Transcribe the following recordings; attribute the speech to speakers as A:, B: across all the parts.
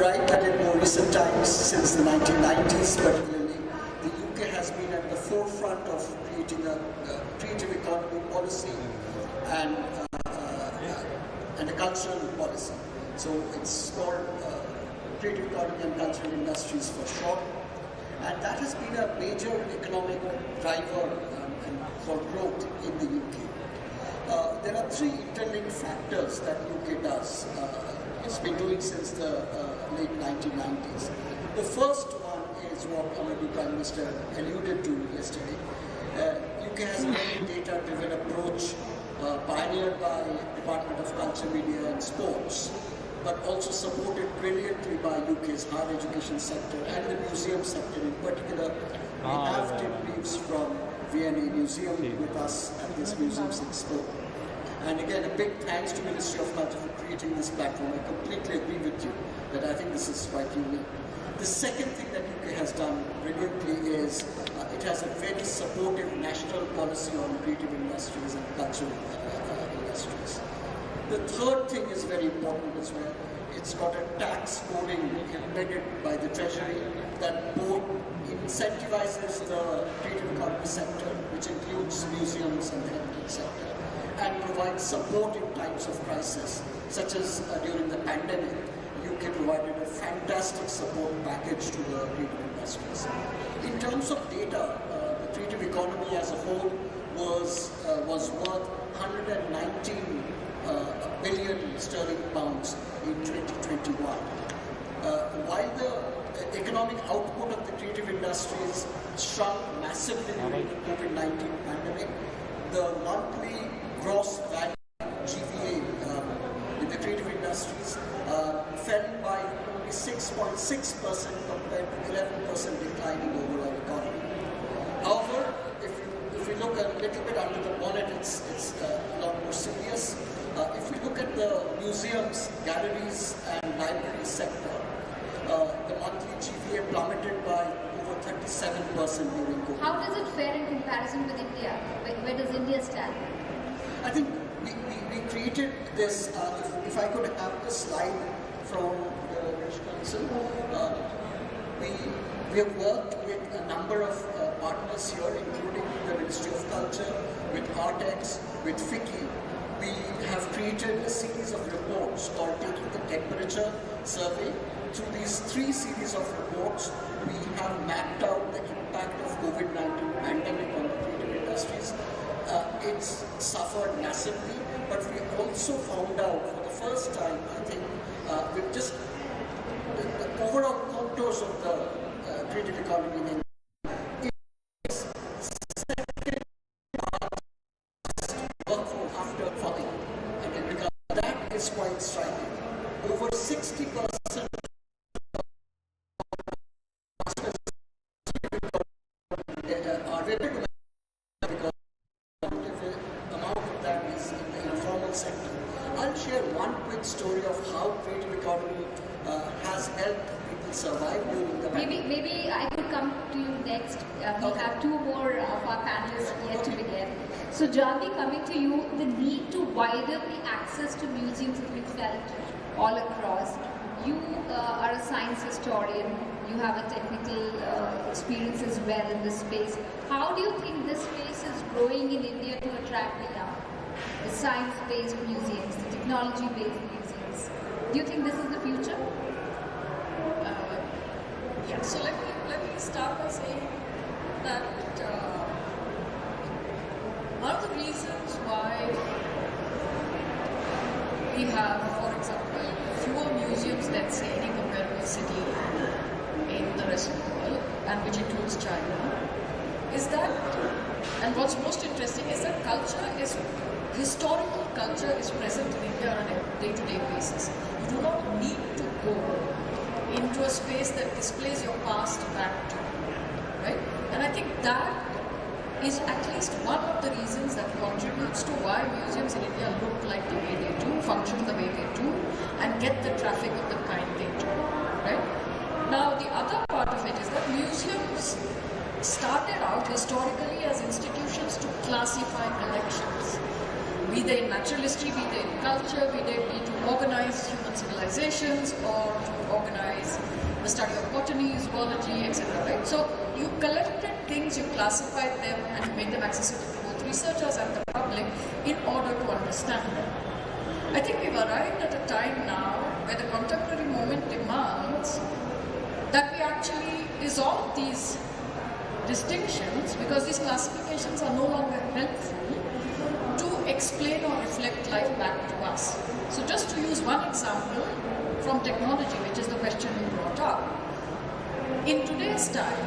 A: right that in more recent times, since the 1990s particularly, the UK has been at the forefront of creating a creative economy policy and a cultural policy. So it's called Creative Economy and Cultural Industries for short. And that has been a major economic driver for growth in the UK. There are three interlinked factors that UK does. It's been doing since the late 1990s. The first one is what Honorable Prime Minister alluded to yesterday. UK has a very data-driven approach pioneered by Department of Culture, Media and Sports, but also supported brilliantly by UK's higher education sector and the museum sector in particular. We have Tim Reeves from V&A Museum with us at this museum's Expo. And again, a big thanks to Ministry of Culture for creating this platform. I completely agree with you that I think this is quite unique. The second thing that UK has done brilliantly is it has a very supportive national policy on creative industries and cultural industries. The third thing is very important as well. It's got a tax coding embedded by the Treasury that both incentivizes the creative economy sector, which includes museums and the heritage sector, and provides support in times of crisis, such as during the pandemic. UK provided a fantastic support package to the creative industries. In terms of data, the creative economy as a whole was worth 119 billion sterling pounds in 2021. While the economic output of the creative industries shrunk massively during the COVID-19 pandemic, the monthly gross value GVA in the creative industries fell by only 6.6% compared to 11% decline in the overall economy. However, if we look a little bit under the bonnet, it's a lot more serious. If we look at the museums, galleries and library sector, the monthly GVA plummeted by over 37% during COVID.
B: How does it fare in comparison with India? Where does India stand?
A: I think we created this, if I could have the slide from the British Council, we have worked with a number of partners here, including the Ministry of Culture, with Artex, with FICCI. We have created a series of reports called Taking the Temperature Survey. Through these three series of reports, we have mapped out the impact of COVID-19 pandemic on the creative industries. It's suffered massively, but we also found out for the first time, I think, with just the overall contours of the creative economy in India. It's second workforce after falling, and because that is quite striking. Over 60% are ready to sector. I'll share one quick story of how creative economy has helped people survive during the pandemic.
B: Maybe I could come to you next. We have two more of our panelists yet to begin. So Janvi, coming to you, the need to widen the access to museums has been felt all across. You are a science historian. You have a technical experience as well in this space. How do you think this space is growing in India to attract the young? The science-based museums, the technology-based museums. Do you think this is the future?
C: Yeah, so let me start by saying that one of the reasons why we have, for example, fewer museums than say any comparable city in the rest of the world, and which includes China, is that, and what's most interesting is that historical culture is present in India on a day-to-day basis. You do not need to go into a space that displays your past back to you, right? And I think that is at least one of the reasons that contributes to why museums in India look like the way they do, function the way they do, and get the traffic of the kind they do, right? Now, the other part of it is that museums started out historically as institutions to classify collections. Be they in natural history, be they in culture, be they to organize human civilizations, or to organize the study of botany, zoology, etc. Right? So you collected things, you classified them, and you made them accessible to both researchers and the public in order to understand them. I think we've arrived at a time now where the contemporary moment demands that we actually resolve these distinctions, because these classifications are no longer helpful to explain or reflect life back to us. So just to use one example from technology, which is the question you brought up. In today's time,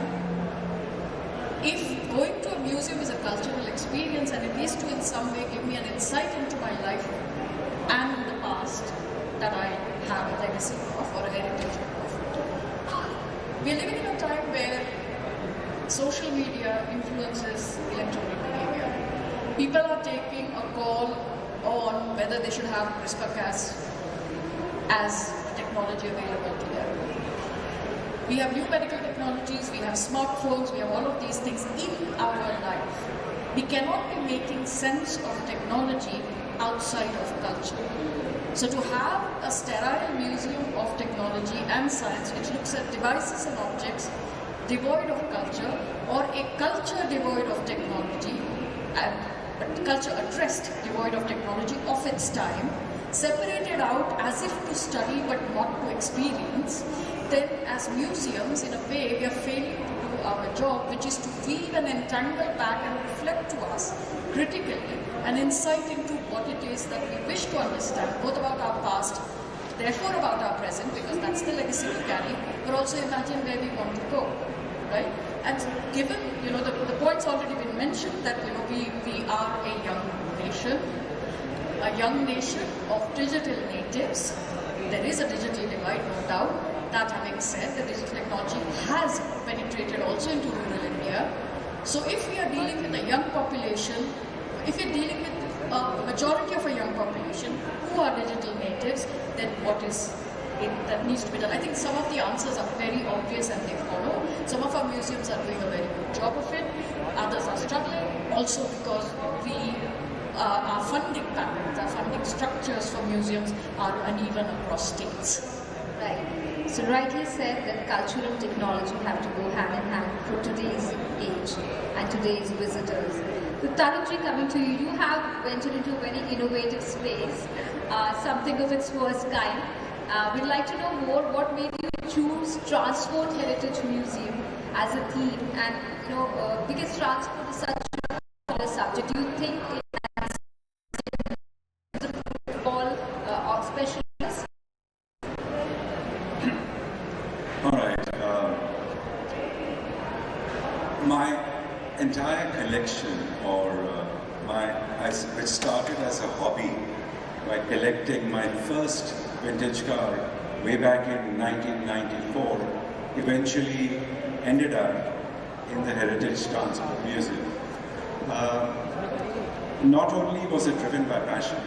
C: if going to a museum is a cultural experience and it is to in some way give me an insight into my life and the past that I have a legacy of or a heritage of, we are living in a time where social media influences electronic behavior. People are taking a call on whether they should have CRISPR-Cas as technology available to them. We have new medical technologies, we have smartphones, we have all of these things in our life. We cannot be making sense of technology outside of culture. So to have a sterile museum of technology and science which looks at devices and objects devoid of culture, or a culture devoid of technology, and a culture addressed devoid of technology of its time, separated out as if to study but not to experience, then as museums, in a way, we are failing to do our job, which is to weave and entangle back and reflect to us critically an insight into what it is that we wish to understand, both about our past, therefore about our present, because that's the legacy we carry, but also imagine where we want to go, right? And given, the point's already been mentioned that, we are a young nation of digital natives. There is a digital divide, no doubt. That having said, the digital technology has penetrated also into rural India. So if we are dealing with a young population, if we're dealing with a majority of a young population who are digital natives, then what is it that needs to be done? I think some of the answers are very obvious and they follow. Some of our museums are doing a very good job of it. Others are struggling, also because our funding patterns, our funding structures for museums are uneven across states.
B: Right. So rightly said that culture and technology have to go hand in hand for today's age and today's visitors. So Tarunji, coming to you, you have ventured into a very innovative space, something of its first kind. We'd like to know more what made you choose Transport Heritage Museum as a theme, and because transport is such a popular subject, do you think it has all or specialists?
D: All right. My entire collection, which started as a hobby by collecting my first vintage car way back in 1994, eventually ended up in the Heritage Transport Museum. Not only was it driven by passion,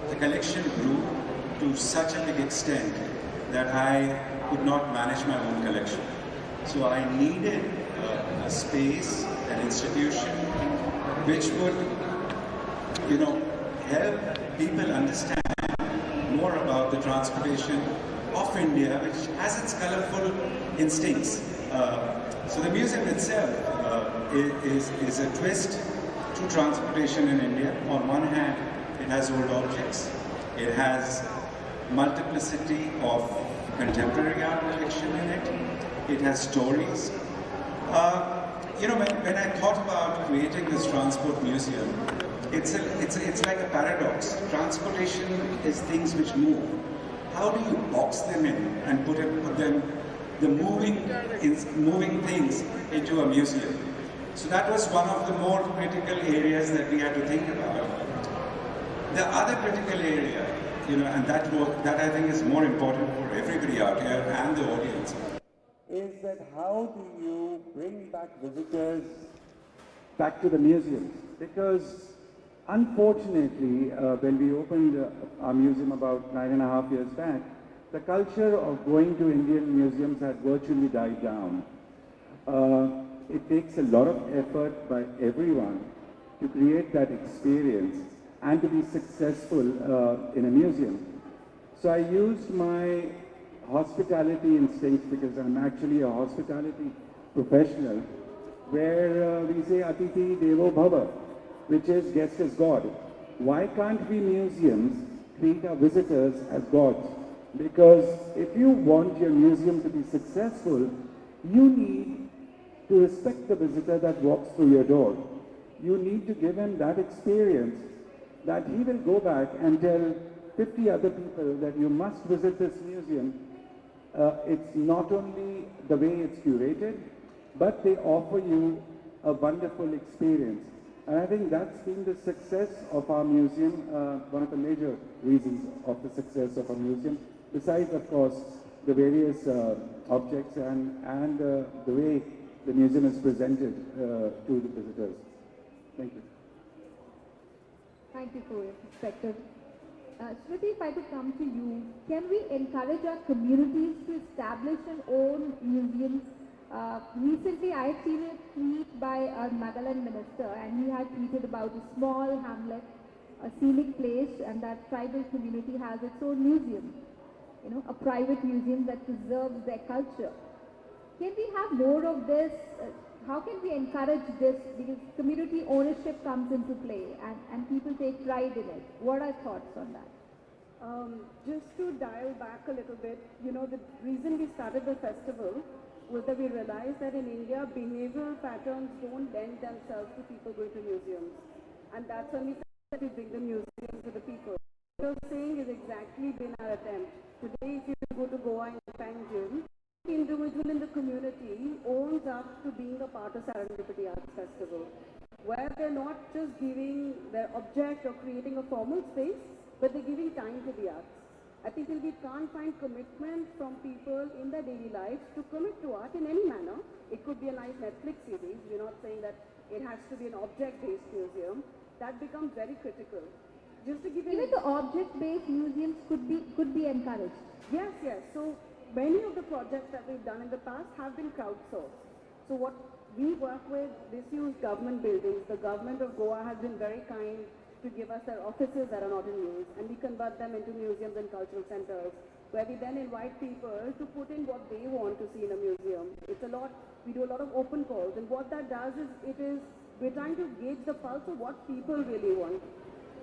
D: the collection grew to such a big extent that I could not manage my own collection. So I needed a space, an institution, which would, help people understand more about the transportation of India, which has its colorful instincts. So the museum itself is a twist to transportation in India. On one hand, it has old objects. It has multiplicity of contemporary art collection in it. It has stories. When I thought about creating this transport museum, it's like a paradox. Transportation is things which move. How do you box them in and put them, the moving things, into a museum? So that was one of the more critical areas that we had to think about. The other critical area, and that I think is more important for everybody out here and the audience, is that how do you bring back visitors back to the museums? Because unfortunately, when we opened our museum about 9.5 years back, the culture of going to Indian museums had virtually died down. It takes a lot of effort by everyone to create that experience and to be successful in a museum. So I used my hospitality instincts, because I'm actually a hospitality professional, where we say Atithi Devo Bhava, which is guest is God. Why can't we museums treat our visitors as gods? Because if you want your museum to be successful, you need to respect the visitor that walks through your door. You need to give him that experience that he will go back and tell 50 other people that you must visit this museum. It's not only the way it's curated, but they offer you a wonderful experience. And I think that's been the success of our museum, one of the major reasons of the success of our museum, besides, of course, the various objects and the way the museum is presented to the visitors. Thank you.
B: Thank you for your perspective. Smriti, if I could come to you, can we encourage our communities to establish and own museums? Recently, I had seen a tweet by a Nagaland minister, and he had tweeted about a small hamlet, a scenic place, and that tribal community has its own museum, you know, a private museum that preserves their culture. Can we have more of this? How can we encourage this? Because community ownership comes into play and people take pride in it. What are thoughts on that?
E: Just to dial back a little bit, you know, the reason we started the festival was that we realized that in India, behavioral patterns don't lend themselves to people going to museums. And that's when we said that we bring the museum to the people. What you're saying is exactly been our attempt. Today, if you go to Goa in Panjim, the individual in the community owns up to being a part of Serendipity Arts Festival, where they're not just giving their object or creating a formal space, but they're giving time to the arts. I think we can't find commitment from people in their daily lives to commit to art in any manner. It could be a nice Netflix series. We're not saying that it has to be an object-based museum. That becomes very critical. Just to give you
B: even the object-based museums could be encouraged.
E: Yes, yes. So many of the projects that we've done in the past have been crowdsourced. So what we work with disused government buildings. The government of Goa has been very kind to give us their offices that are not in use, and we convert them into museums and cultural centers, where we then invite people to put in what they want to see in a museum. It's a lot, we do a lot of open calls, and what that does is, we're trying to gauge the pulse of what people really want.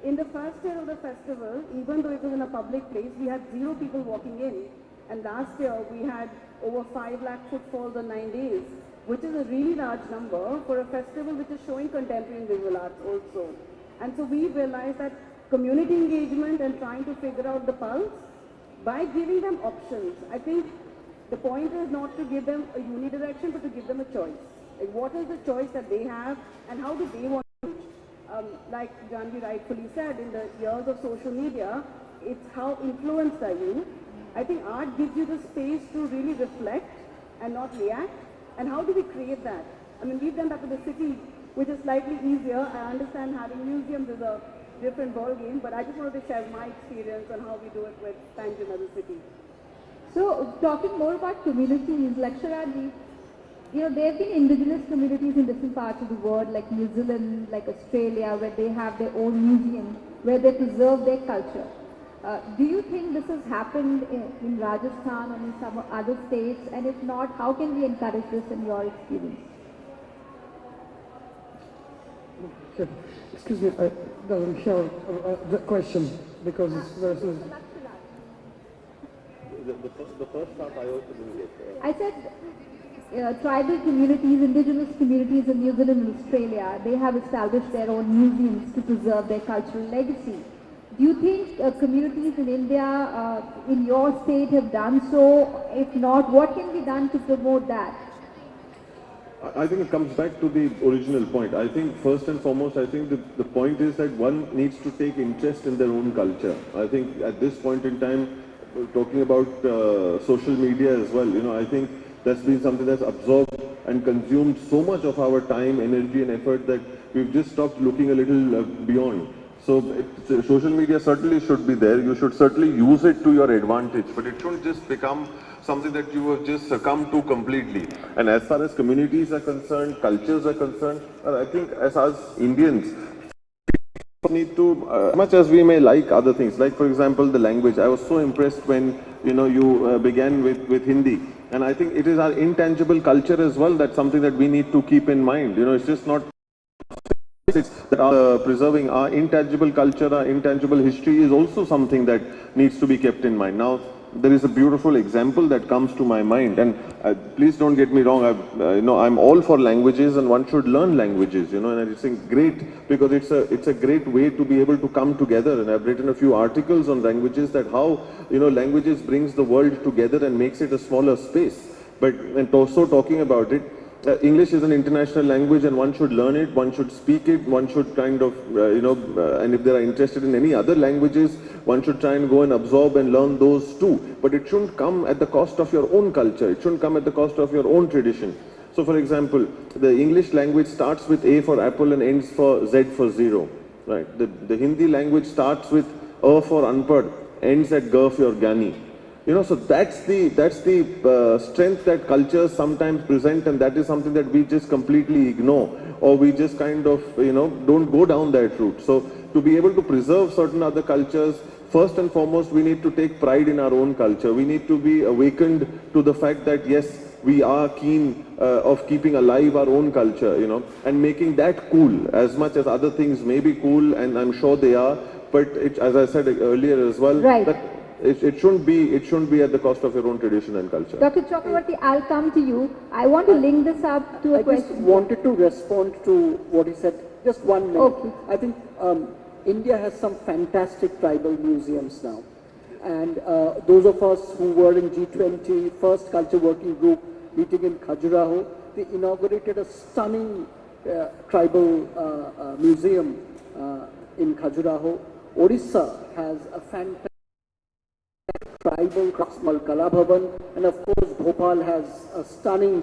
E: In the first year of the festival, even though it was in a public place, we had 0 people walking in, and last year we had over 5 lakh footfalls on 9 days, which is a really large number for a festival which is showing contemporary and visual arts also. And so we realized that community engagement and trying to figure out the pulse by giving them options. I think the point is not to give them a unidirection, but to give them a choice. Like, what is the choice that they have and how do they want to reach? Like Janvi rightfully said, in the years of social media, it's how influenced are you. I think art gives you the space to really reflect and not react. And how do we create that? I mean, we've done that with the city, which is slightly easier. I understand having museums is a different ballgame, but I just wanted to share my experience on how we do it with Panjim as a city.
B: So, talking more about communities, Laksharaji, you know, there have been indigenous communities in different parts of the world, like New Zealand, like Australia, where they have their own museum, where they preserve their culture. Do you think this has happened in Rajasthan or in some other states? And if not, how can we encourage this in your experience?
F: Excuse me, I don't hear the question because it's versus.
G: The first part I also didn't get.
B: I said tribal communities, indigenous communities in New Zealand and Australia, they have established their own museums to preserve their cultural legacy. Do you think communities in India, in your state, have done so? If not, what can be done to promote that?
G: I think it comes back to the original point. I think first and foremost, I think the point is that one needs to take interest in their own culture. I think at this point in time, talking about social media as well, you know, I think that's been something that's absorbed and consumed so much of our time, energy and effort that we've just stopped looking a little beyond. So social media certainly should be there. You should certainly use it to your advantage, but it shouldn't just become something that you have just succumbed to completely. And as far as communities are concerned, cultures are concerned, I think as us Indians, need to, much as we may like other things, like for example the language. I was so impressed when you began with Hindi, and I think it is our intangible culture as well. That's something that we need to keep in mind. It's just not that preserving our intangible culture, our intangible history is also something that needs to be kept in mind. Now, there is a beautiful example that comes to my mind, and please don't get me wrong. I'm all for languages, and one should learn languages. And it's great because it's a great way to be able to come together. And I've written a few articles on languages, that how languages brings the world together and makes it a smaller space. But and also talking about it. English is an international language, and one should learn it, one should speak it, one should kind of, and if they are interested in any other languages, one should try and go and absorb and learn those too. But it shouldn't come at the cost of your own culture. It shouldn't come at the cost of your own tradition. So, for example, the English language starts with A for apple and ends for Z for zero. Right? The Hindi language starts with A for unpad, ends at G for Gani. So that's the strength that cultures sometimes present, and that is something that we just completely ignore, or we just kind of, don't go down that route. So to be able to preserve certain other cultures, first and foremost, we need to take pride in our own culture. We need to be awakened to the fact that, yes, we are keen of keeping alive our own culture, and making that cool, as much as other things may be cool, and I'm sure they are, but as I said earlier as well,
B: right.
G: that it shouldn't be at the cost of your own tradition and culture.
B: Dr. Chakravarti, I'll come to you. I want to link this up to a question.
A: I just wanted to respond to what he said. Just 1 minute.
B: Okay.
A: I think India has some fantastic tribal museums now. And those of us who were in G20, First Culture Working Group meeting in Khajuraho, they inaugurated a stunning tribal museum in Khajuraho. Odisha has a fantastic tribal Craftsman Kala Bhavan, and of course Bhopal has a stunning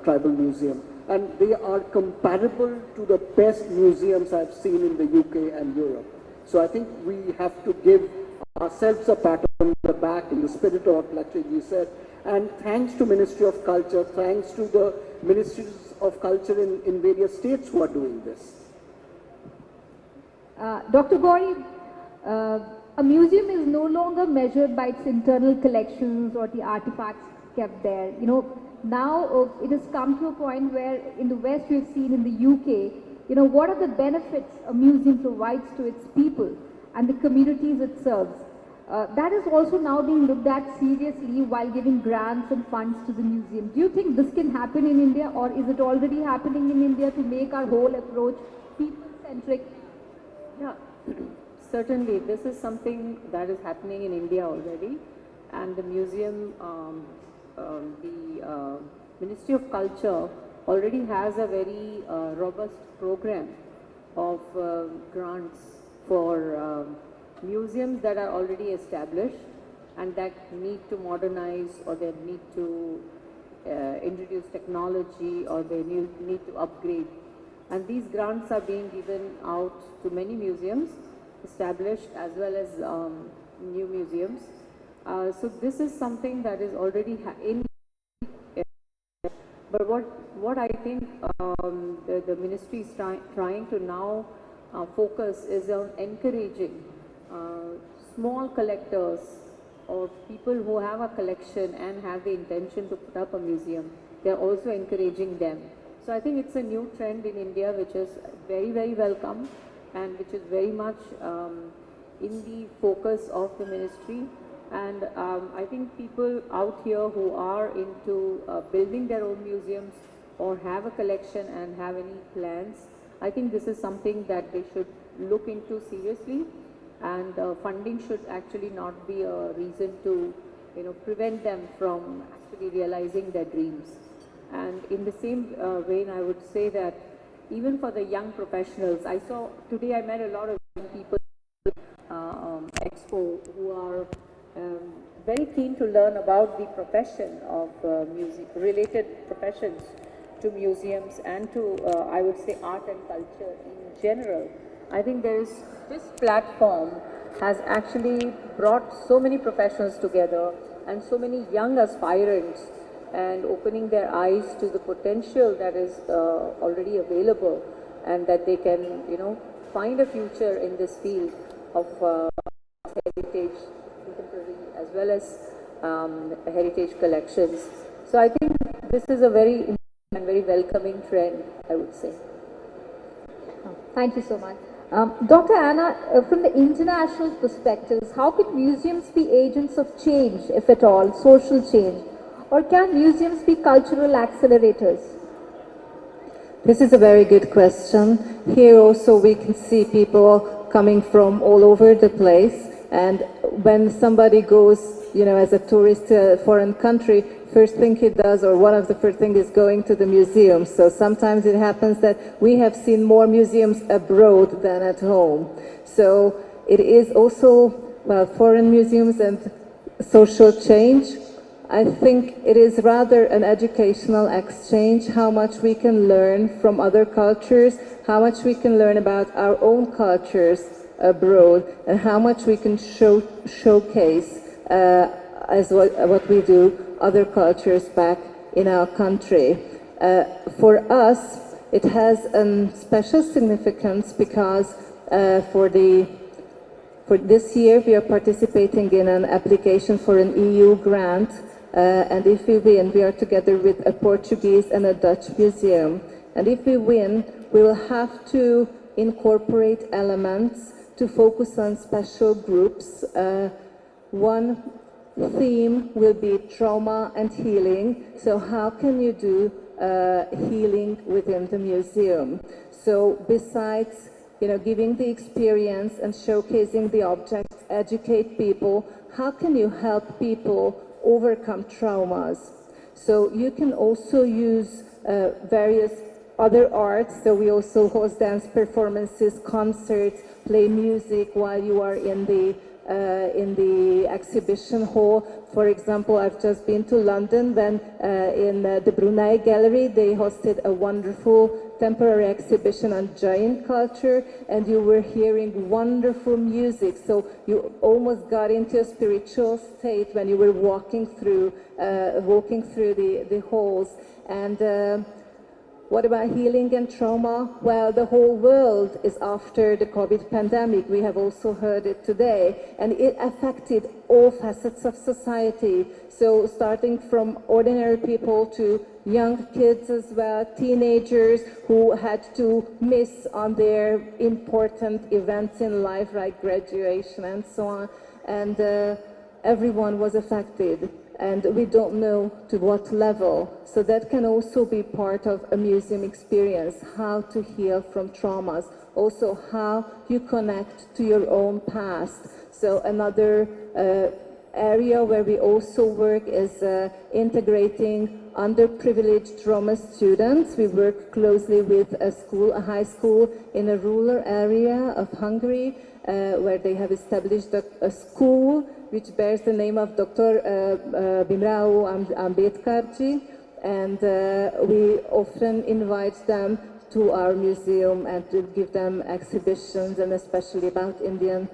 A: tribal museum, and they are comparable to the best museums I've seen in the UK and Europe. So I think we have to give ourselves a pat on the back in the spirit of what Lakshmi said, and thanks to Ministry of Culture, thanks to the Ministries of Culture in various states who are doing this.
B: Dr. Gauri, a museum is no longer measured by its internal collections or the artifacts kept there. Now it has come to a point where in the West we've seen in the UK, what are the benefits a museum provides to its people and the communities it serves. That is also now being looked at seriously while giving grants and funds to the museum. Do you think this can happen in India, or is it already happening in India to make our whole approach people-centric?
H: Yeah. Certainly, this is something that is happening in India already, and the museum, the Ministry of Culture already has a very robust program of grants for museums that are already established and that need to modernize, or they need to introduce technology, or they need to upgrade. And these grants are being given out to many museums, established as well as new museums. So this is something that is already in. But what I think the ministry is trying to now focus is on encouraging small collectors or people who have a collection and have the intention to put up a museum. They are also encouraging them. So I think it's a new trend in India, which is very, very welcome, and which is very much in the focus of the ministry. And I think people out here who are into building their own museums or have a collection and have any plans, I think this is something that they should look into seriously, and funding should actually not be a reason to prevent them from actually realizing their dreams. And in the same vein, I would say that even for the young professionals, today I met a lot of young people Expo who are very keen to learn about the profession of related professions to museums and to, I would say, art and culture in general. I think this platform has actually brought so many professionals together and so many young aspirants, and opening their eyes to the potential that is already available, and that they can, find a future in this field of heritage, contemporary, as well as heritage collections. So I think this is a very and very welcoming trend, I would say.
B: Thank you so much. Dr. Anna, from the international perspectives, how can museums be agents of change, if at all, social change? Or can museums be cultural accelerators?
I: This is a very good question. Here also we can see people coming from all over the place, and when somebody goes, you know, as a tourist to a foreign country, first thing he does, or one of the first things, is going to the museum. So sometimes it happens that we have seen more museums abroad than at home. So it is also, well, foreign museums and social change. I think it is rather an educational exchange, how much we can learn from other cultures, how much we can learn about our own cultures abroad, and how much we can showcase as what we do, other cultures back in our country. For us, it has a special significance because for this year we are participating in an application for an EU grant, and if we win, we are together with a Portuguese and a Dutch museum. And if we win, we will have to incorporate elements to focus on special groups. One theme will be trauma and healing. So how can you do healing within the museum? So besides, you know, giving the experience and showcasing the objects, educate people, how can you help people overcome traumas? So you can also use various other arts. So we also host dance performances, concerts, play music while you are in the exhibition hall. For example, I've just been to London when in the Brunei Gallery they hosted a wonderful temporary exhibition on Jain culture, and you were hearing wonderful music. So you almost got into a spiritual state when you were walking through the halls. And what about healing and trauma? Well, the whole world is after the COVID pandemic. We have also heard it today, and it affected all facets of society. So starting from ordinary people to young kids as well, teenagers who had to miss on their important events in life, like graduation and so on. And everyone was affected. And we don't know to what level. So that can also be part of a museum experience, how to heal from traumas. Also how you connect to your own past. So another area where we also work is integrating underprivileged Roma students. We work closely with a high school in a rural area of Hungary, where they have established a school which bears the name of Dr. Bimrao Ambedkarji, and we often invite them to our museum and to give them exhibitions, and especially about Indian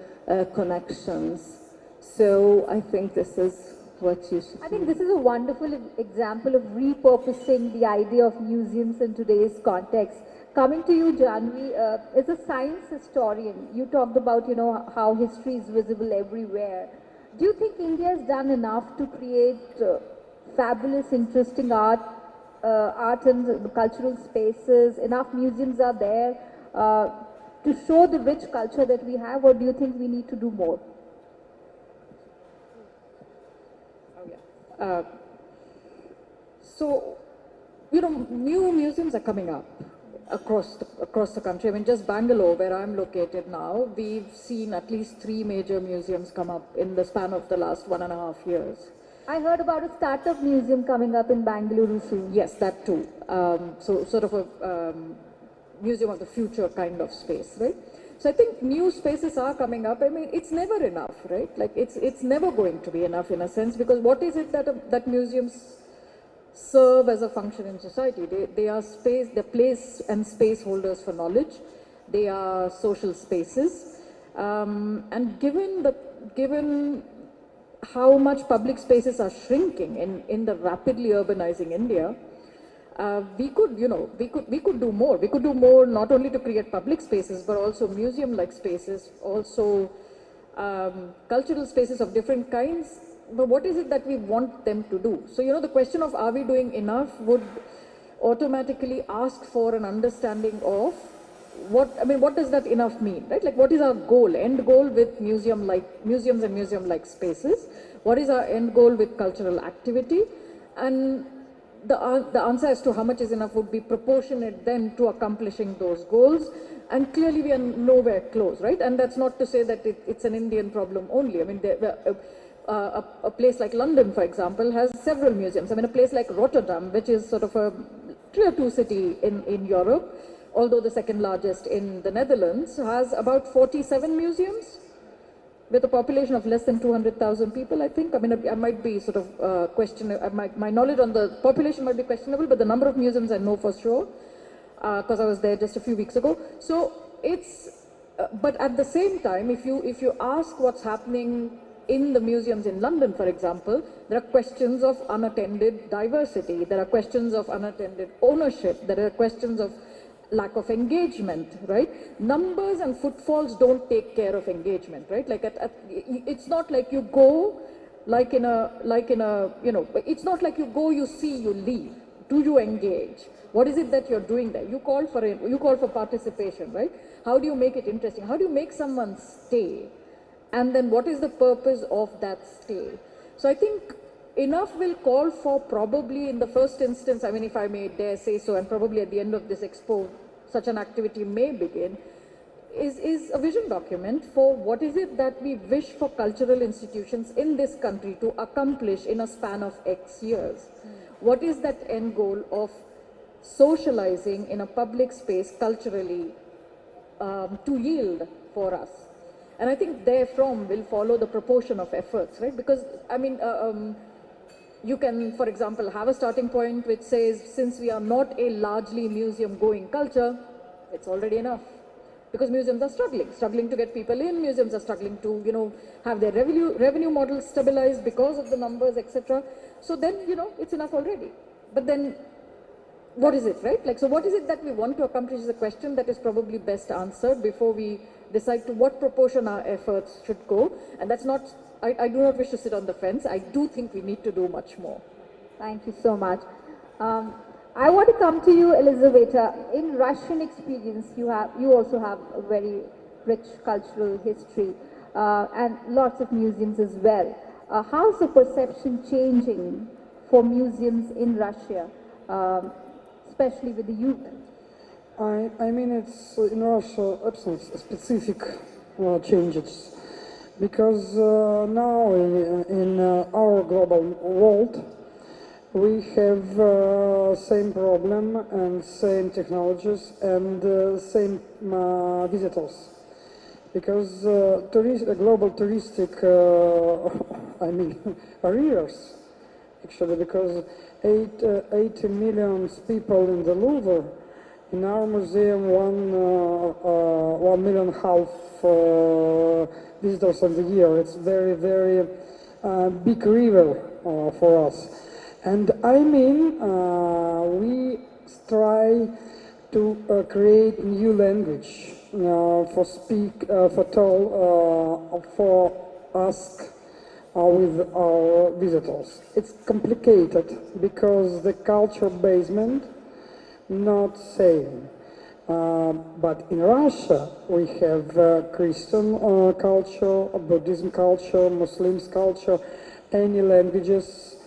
I: connections. So I think this is what you should do.
B: I think this is a wonderful example of repurposing the idea of museums in today's context. Coming to you, Janvi, as a science historian, you talked about, you know, how history is visible everywhere. Do you think India has done enough to create fabulous, interesting art and cultural spaces? Enough museums are there to show the rich culture that we have, or do you think we need to do more?
F: So, you know, new museums are coming up across the country. I mean, just Bangalore, where I'm located now, we've seen at least 3 major museums come up in the span of the last 1.5 years.
B: I heard about a startup museum coming up in Bangalore soon.
F: Yes, that too. So sort of a museum of the future kind of space, right? So I think new spaces are coming up. I mean, it's never enough, right? Like it's never going to be enough in a sense, because what is it that museums serve as a function in society? They are space, they're place and space holders for knowledge. They are social spaces, and given how much public spaces are shrinking in the rapidly urbanizing India, we could, you know, we could do more. We could do more not only to create public spaces, but also museum-like spaces, also cultural spaces of different kinds. But what is it that we want them to do? So, you know, the question of are we doing enough would automatically ask for an understanding of what does that enough mean, right? Like, what is our goal, end goal with museums and museum-like spaces? What is our end goal with cultural activity? And the answer as to how much is enough would be proportionate then to accomplishing those goals. And clearly we are nowhere close, right? And that's not to say that it's an Indian problem only. I mean, a place like London, for example, has several museums. I mean, a place like Rotterdam, which is sort of a tier 2 city in Europe, although the second largest in the Netherlands, has about 47 museums with a population of less than 200,000 people, I think. I mean, I might be sort of questionable, my knowledge on the population might be questionable, but the number of museums I know for sure, because I was there just a few weeks ago. So it's, but at the same time, if you ask what's happening in the museums in London, for example, there are questions of unattended diversity, there are questions of unattended ownership, there are questions of lack of engagement, right? Numbers and footfalls don't take care of engagement, right? Like it's not like you go, like in a, you know, it's not like you go, you see, you leave. Do you engage? What is it that you're doing there? You call for participation, right? How do you make it interesting? How do you make someone stay? And then what is the purpose of that stay? So I think enough will call for, probably in the first instance, I mean, if I may dare say so, and probably at the end of this expo, such an activity may begin, is a vision document for what is it that we wish for cultural institutions in this country to accomplish in a span of X years. What is that end goal of socializing in a public space culturally to yield for us? And I think therefrom will follow the proportion of efforts, right? Because, I mean, you can, for example, have a starting point which says, since we are not a largely museum-going culture, it's already enough. Because museums are struggling to get people in, museums are struggling to, you know, have their revenue models stabilized because of the numbers, etc. So then, you know, it's enough already. But then, what is it, right? Like, so what is it that we want to accomplish is a question that is probably best answered before we decide to what proportion our efforts should go. And that's not, I do not wish to sit on the fence. I do think we need to do much more.
B: Thank you so much. I want to come to you, Elizaveta. In Russian experience, you also have a very rich cultural history and lots of museums as well. How's the perception changing for museums in Russia, especially with the youth?
J: I mean, it's in Russia absolutely specific changes, because now in our global world we have same problem and same technologies and same visitors, because global touristic I mean arrears actually, because 80 million people in the Louvre. In our museum, 1.5 million visitors in the year. It's very, very big river for us. And I mean, we try to create new language for ask with our visitors. It's complicated because the culture basement not same. But in Russia we have Christian culture, Buddhism culture, Muslims culture, any languages,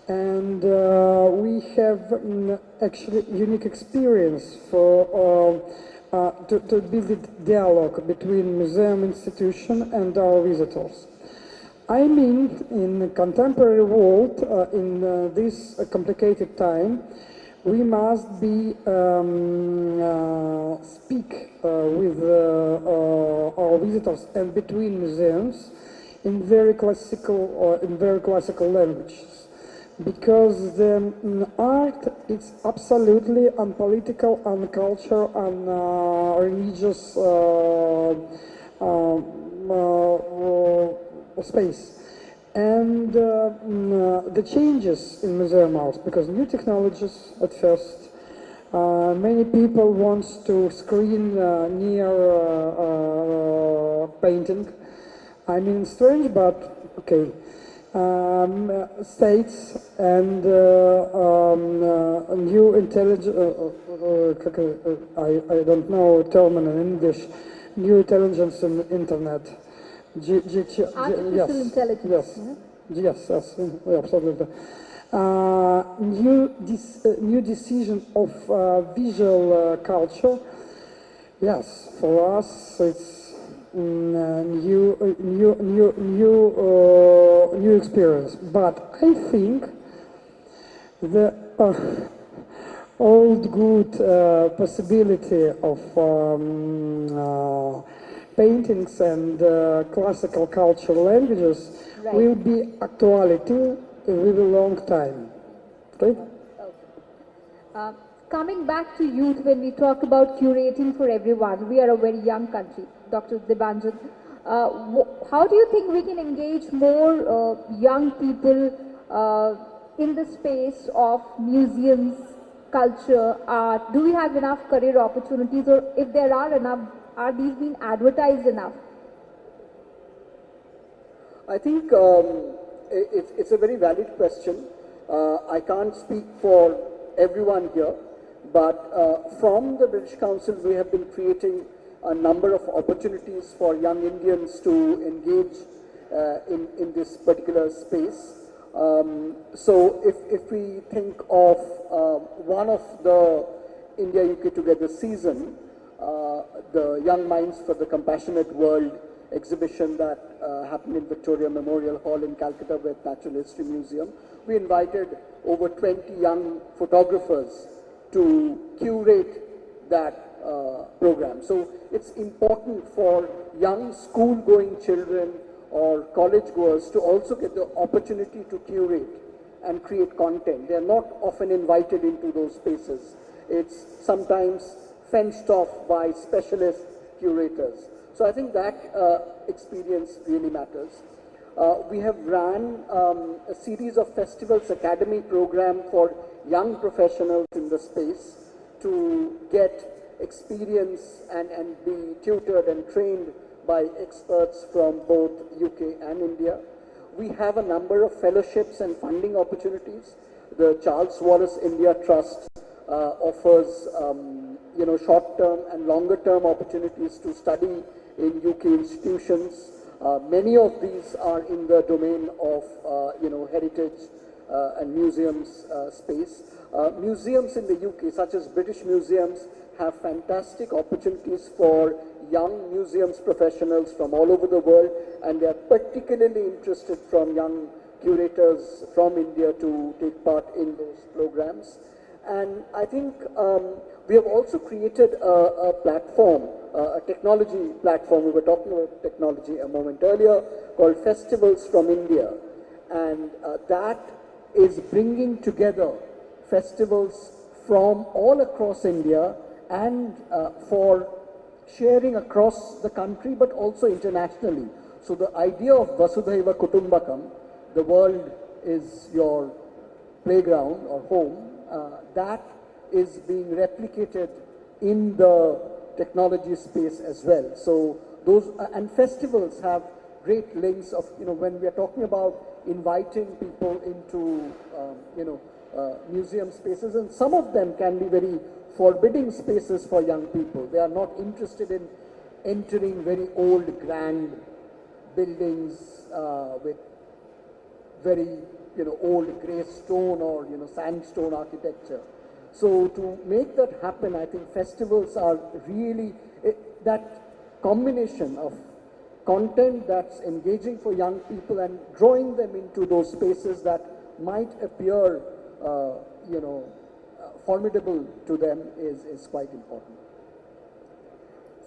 J: and we have actually unique experience for to build dialogue between museum institution and our visitors. I mean, in the contemporary world, in this complicated time, we must be speak with our visitors and between museums in very classical languages, because the art is absolutely unpolitical, uncultural, and religious space. and the changes in museum art, because new technologies at first, many people want to screen near painting. I mean, strange, but okay. States and new intelligence, I don't know term in English, new intelligence in internet.
F: Artificial intelligence.
J: Yes, absolutely. New decision of visual culture. Yes, for us it's new experience. But I think the old good possibility of paintings and classical cultural languages will be actuality with a long time. Okay?
B: Coming back to youth, when we talk about curating for everyone, we are a very young country, Dr. Debanjan. How do you think we can engage more young people in the space of museums, culture, art? Do we have enough career opportunities, or if there are enough, are these being advertised enough?
A: I think it's a very valid question. I can't speak for everyone here, but from the British Council we have been creating a number of opportunities for young Indians to engage in this particular space. So if we think of one of the India-UK Together season, the Young Minds for the Compassionate World exhibition that happened in Victoria Memorial Hall in Calcutta with Natural History Museum, we invited over 20 young photographers to curate that program. So it's important for young school-going children or college goers to also get the opportunity to curate and create content. They are not often invited into those spaces. It's sometimes fenced off by specialist curators. So I think that experience really matters. We have ran a series of festivals academy program for young professionals in the space to get experience and be tutored and trained by experts from both UK and India. We have a number of fellowships and funding opportunities. The Charles Wallace India Trust offers short-term and longer-term opportunities to study in UK institutions. Many of these are in the domain of heritage and museums space. Museums in the UK, such as British museums, have fantastic opportunities for young museums professionals from all over the world, and they are particularly interested from young curators from India to take part in those programs. And I think we have also created a platform, a technology platform. We were talking about technology a moment earlier, called Festivals from India. And that is bringing together festivals from all across India and for sharing across the country, but also internationally. So the idea of Vasudhaiva Kutumbakam, the world is your playground or home, that is being replicated in the technology space as well. So those, and festivals have great links of, when we are talking about inviting people into, museum spaces, and some of them can be very forbidding spaces for young people. They are not interested in entering very old, grand buildings with very, old grey stone or, sandstone architecture. So to make that happen, I think festivals are really, that combination of content that's engaging for young people and drawing them into those spaces that might appear, formidable to them is quite important.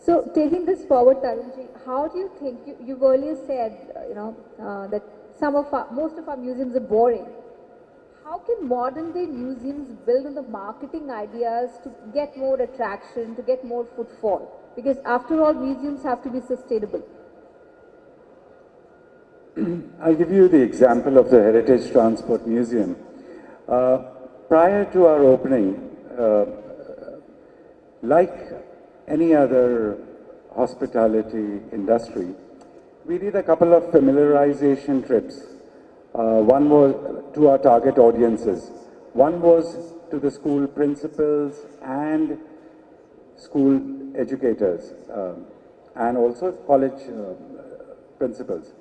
B: So taking this forward, Tarunji, how do you think, you've earlier said, that most of our museums are boring. How can modern day museums build on the marketing ideas to get more attraction, to get more footfall? Because after all, museums have to be sustainable.
K: I'll give you the example of the Heritage Transport Museum. Prior to our opening, like any other hospitality industry, we did a couple of familiarization trips. One was to our target audiences. One was to the school principals and school educators, and also college principals.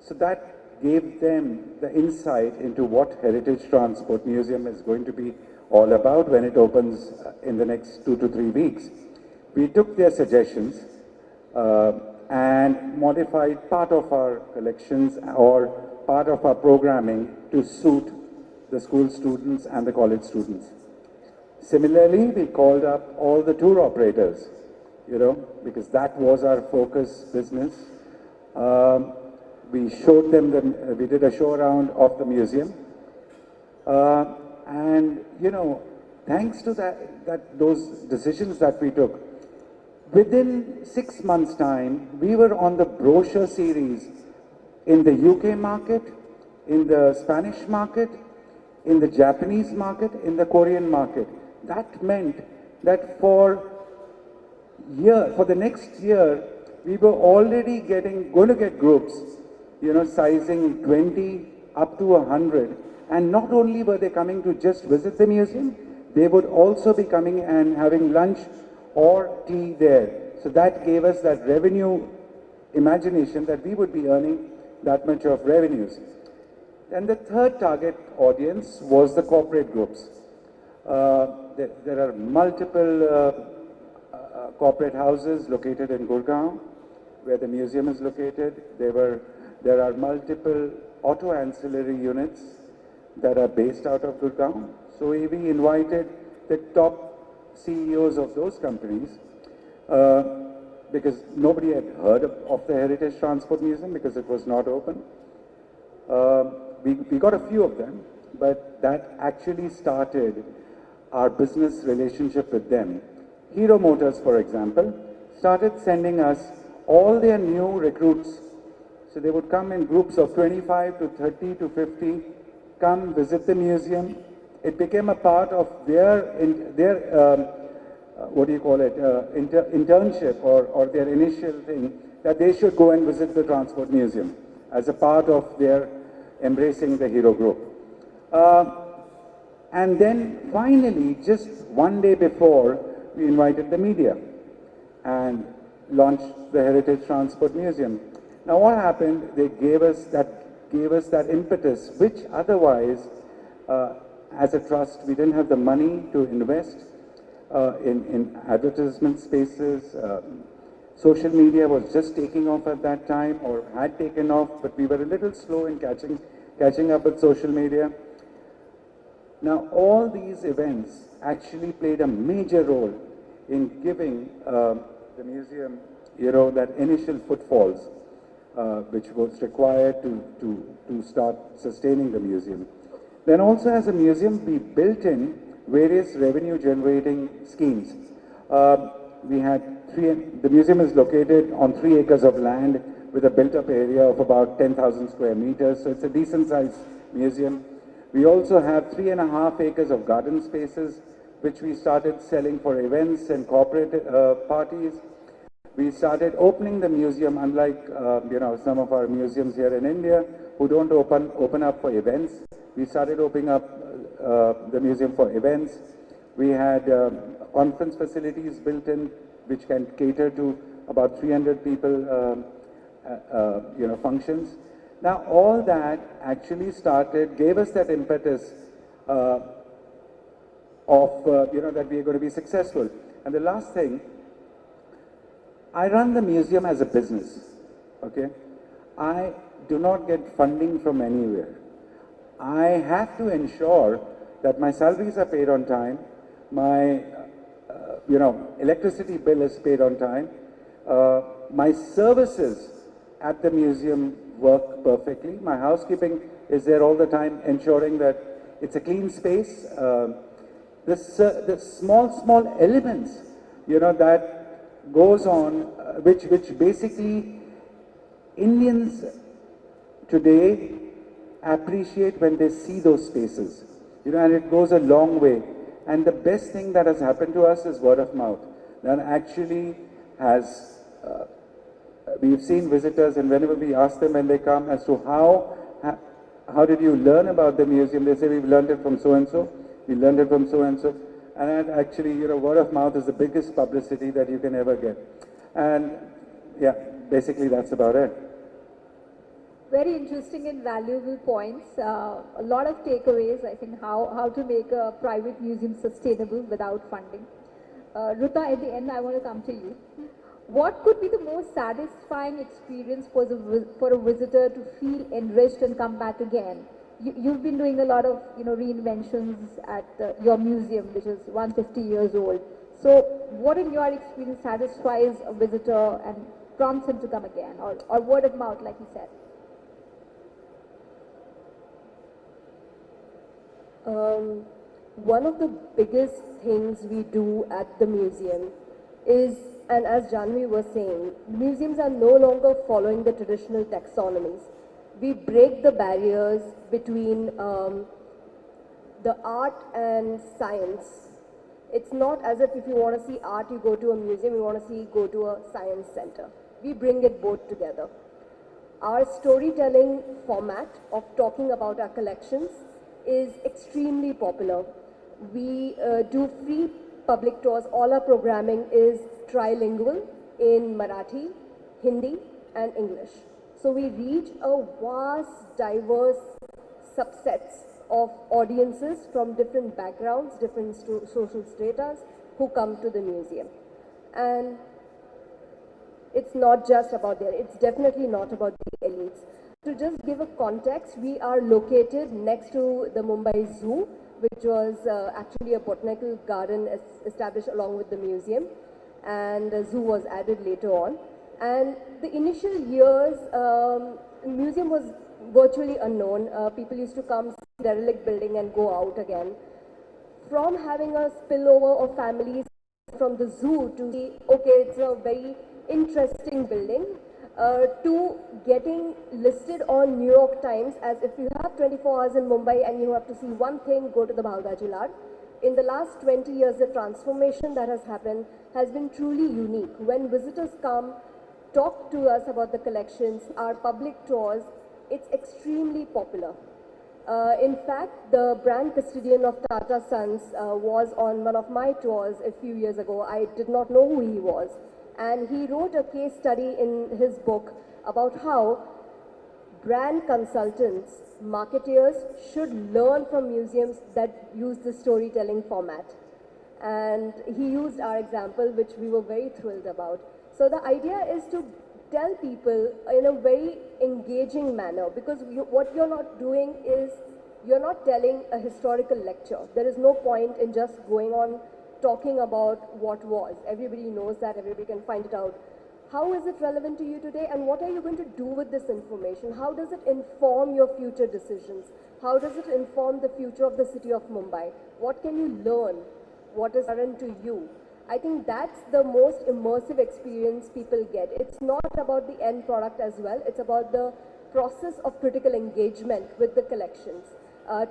K: So that gave them the insight into what Heritage Transport Museum is going to be all about when it opens in the next 2 to 3 weeks. We took their suggestions and modified part of our collections or part of our programming to suit the school students and the college students. Similarly, we called up all the tour operators, because that was our focus business. We showed them, we did a show around of the museum. And, thanks to those decisions that we took, within 6 months' time, we were on the brochure series in the UK market, in the Spanish market, in the Japanese market, in the Korean market. That meant that for the next year, we were already going to get groups, sizing 20 up to 100. And not only were they coming to just visit the museum, they would also be coming and having lunch or tea there. So that gave us that revenue imagination that we would be earning that much of revenues. And the third target audience was the corporate groups. There are multiple corporate houses located in Gurgaon, where the museum is located. There are multiple auto ancillary units that are based out of Gurgaon. So we invited the top CEOs of those companies because nobody had heard of the Heritage Transport Museum because it was not open. We got a few of them, but that actually started our business relationship with them. Hero Motors, for example, started sending us all their new recruits. So they would come in groups of 25 to 30 to 50, come visit the museum. It became a part of their internship or their initial thing that they should go and visit the Transport Museum as a part of their embracing the Hero Group. And then finally, just one day before, we invited the media and launched the Heritage Transport Museum. Now what happened, they gave us that impetus, which otherwise, as a trust, we didn't have the money to invest in advertisement spaces. Social media was just taking off at that time, or had taken off, but we were a little slow in catching up with social media. Now, all these events actually played a major role in giving the museum, that initial footfalls, which was required to start sustaining the museum. Then also as a museum, we built in various revenue generating schemes. We had the museum is located on 3 acres of land with a built-up area of about 10,000 square meters, so it's a decent-sized museum. We also have 3.5 acres of garden spaces, which we started selling for events and corporate parties. We started opening the museum, unlike some of our museums here in India, who don't open up for events. We started opening up the museum for events. We had conference facilities built in, which can cater to about 300 people, functions. Now all that actually gave us that impetus of, that we are going to be successful. And the last thing, I run the museum as a business, okay? I do not get funding from anywhere. I have to ensure that my salaries are paid on time, my electricity bill is paid on time, my services at the museum work perfectly, my housekeeping is there all the time, ensuring that it's a clean space. The small elements, that goes on, which basically Indians today appreciate when they see those spaces. And it goes a long way. And the best thing that has happened to us is word of mouth. That actually has, we've seen visitors, and whenever we ask them when they come as to how did you learn about the museum, they say we've learned it from so-and-so, we learned it from so-and-so. And actually, word of mouth is the biggest publicity that you can ever get. And yeah, basically that's about it.
F: Very interesting and valuable points. A lot of takeaways, I think, how to make a private museum sustainable without funding. Ruta, at the end, I want to come to you. What could be the most satisfying experience for a visitor to feel enriched and come back again? You've been doing a lot of reinventions at your museum, which is 150 years old. So what in your experience satisfies a visitor and prompts him to come again, or word of mouth, like you said?
L: One of the biggest things we do at the museum is, and as Janvi was saying, museums are no longer following the traditional taxonomies. We break the barriers between the art and science. It's not as if you want to see art, you go to a museum, you want to go to a science center. We bring it both together. Our storytelling format of talking about our collections is extremely popular. We do free public tours. All our programming is trilingual in Marathi, Hindi and English. So we reach a vast, diverse subsets of audiences from different backgrounds, different social stratas who come to the museum. And it's not just about it's definitely not about the elites. To just give a context, we are located next to the Mumbai Zoo, which was actually a botanical garden established along with the museum, and the zoo was added later on. And the initial years, the museum was virtually unknown. People used to come, see the derelict building and go out again. From having a spillover of families from the zoo to see, okay, it's a very interesting building, to getting listed on New York Times as if you have 24 hours in Mumbai and you have to see one thing, go to the Bhaudaji Lad. In the last 20 years, the transformation that has happened has been truly unique. When visitors come, talk to us about the collections, our public tours, it's extremely popular. In fact, the brand custodian of Tata Sons was on one of my tours a few years ago. I did not know who he was. And he wrote a case study in his book about how brand consultants, marketeers should learn from museums that use the storytelling format. And he used our example, which we were very thrilled about. So the idea is to tell people in a very engaging manner, because what you're not doing is, you're not telling a historical lecture. There is no point in just going on talking about what was. Everybody knows that, everybody can find it out. How is it relevant to you today, and what are you going to do with this information? How does it inform your future decisions? How does it inform the future of the city of Mumbai? What can you learn? What is current to you? I think that's the most immersive experience people get. It's not about the end product as well, it's about the process of critical engagement with the collections.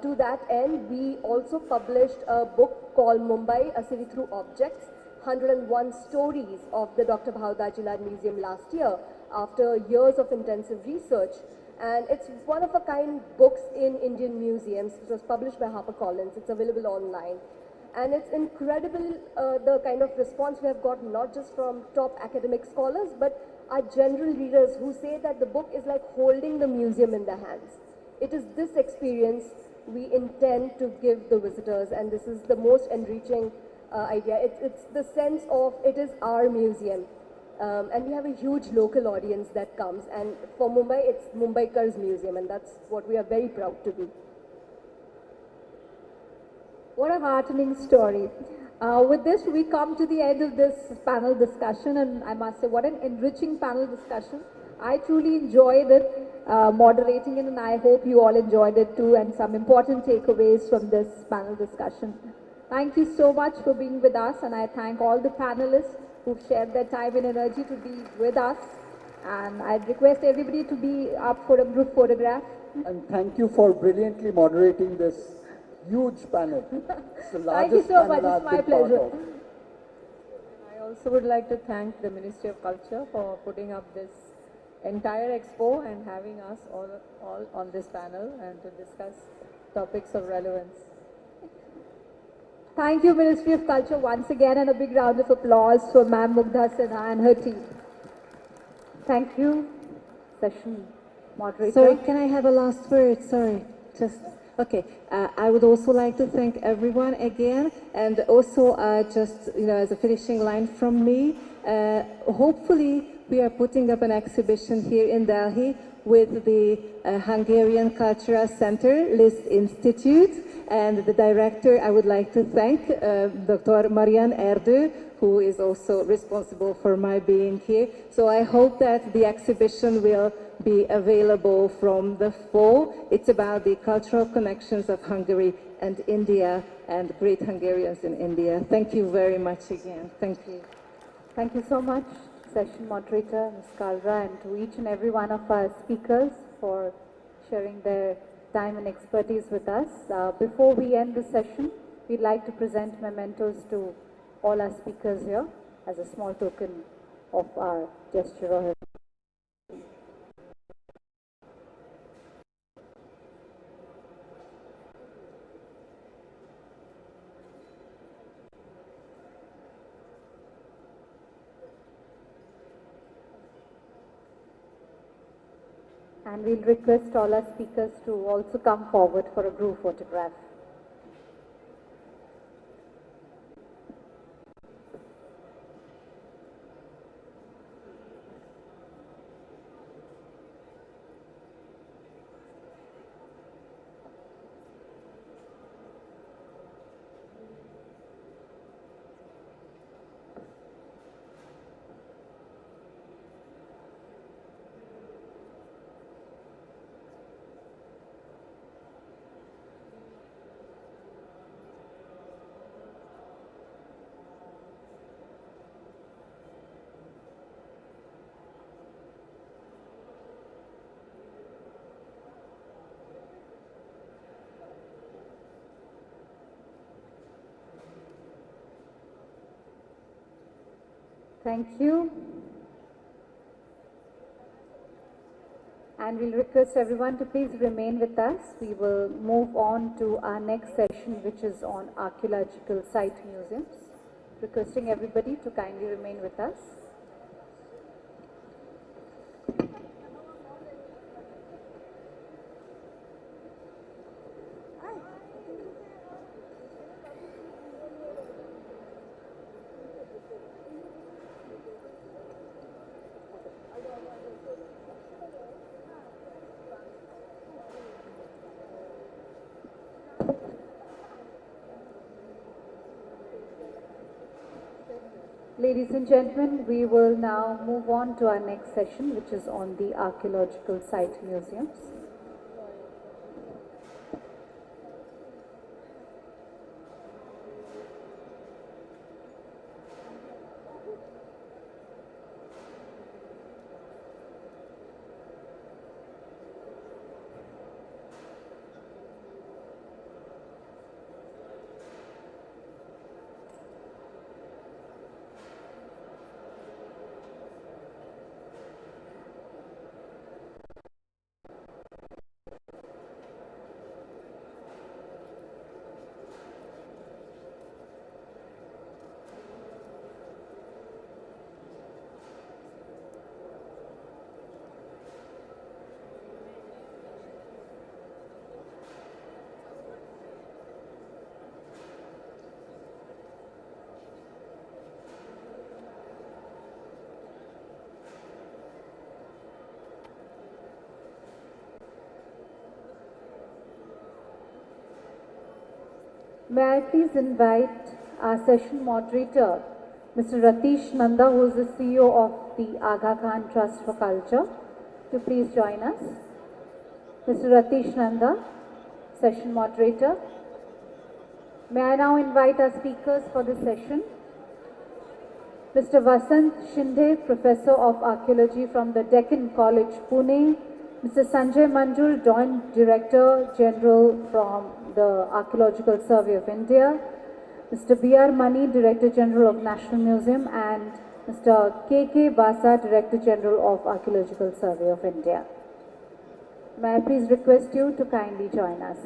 L: To that end, we also published a book called Mumbai, A City Through Objects, 101 stories of the Dr. Bhaudaji Lad Museum last year after years of intensive research. And it's one of a kind books in Indian museums. It was published by HarperCollins. It's available online. And it's incredible the kind of response we have got, not just from top academic scholars, but our general readers who say that the book is like holding the museum in their hands. It is this experience we intend to give the visitors, and this is the most enriching idea. It's the sense of it is our museum. And we have a huge local audience that comes, and for Mumbai, it's Mumbaikar's museum, and that's what we are very proud to be.
F: What a heartening story. With this, we come to the end of this panel discussion, and I must say, what an enriching panel discussion. I truly enjoyed it, moderating it, and I hope you all enjoyed it too, and some important takeaways from this panel discussion. Thank you so much for being with us, and I thank all the panelists who've shared their time and energy to be with us.
B: And I'd request everybody to be up for a group photograph.
J: And thank you for brilliantly moderating this huge panel. It's the
B: Thank you
J: largest
B: so much.
J: panel
B: It's
J: I've
B: my
J: been part
B: pleasure.
J: of.
F: I also would like to thank the Ministry of Culture for putting up this entire expo and having us all on this panel and to discuss topics of relevance.
B: Thank you, Ministry of Culture, once again, and a big round of applause for Ma'am Mugdha Sinha and her team.
H: Thank you, session moderator.
I: Sorry, can I have a last word? Sorry, just, okay. I would also like to thank everyone again, and also just, as a finishing line from me, hopefully we are putting up an exhibition here in Delhi with the Hungarian Cultural Center, Liszt Institute, and the director, I would like to thank Dr. Marian Erdő, who is also responsible for my being here. So I hope that the exhibition will be available from the fall. It's about the cultural connections of Hungary and India and great Hungarians in India. Thank you very much again. Thank you.
H: Thank you so much, session moderator, Ms. Kalra, and to each and every one of our speakers for sharing their time and expertise with us. Before we end the session, we'd like to present mementos to all our speakers here as a small token of our gesture of and we'll request all our speakers to also come forward for a group photograph. Thank you. And we'll request everyone to please remain with us. We will move on to our next session, which is on archaeological site museums. Requesting everybody to kindly remain with us. Ladies and gentlemen, we will now move on to our next session, which is on the archaeological site museums. May I please invite our session moderator, Mr. Ratish Nanda, who is the CEO of the Aga Khan Trust for Culture, to please join us. Mr. Ratish Nanda, session moderator. May I now invite our speakers for the session.
M: Mr. Vasant Shinde, Professor of Archaeology from the Deccan College, Pune. Mr. Sanjay Manjul, Joint Director General from the Archaeological Survey of India. Mr. B.R. Mani, Director General of National Museum, and Mr. K.K. Basa, Director General of Archaeological Survey of India. May I please request you to kindly join us.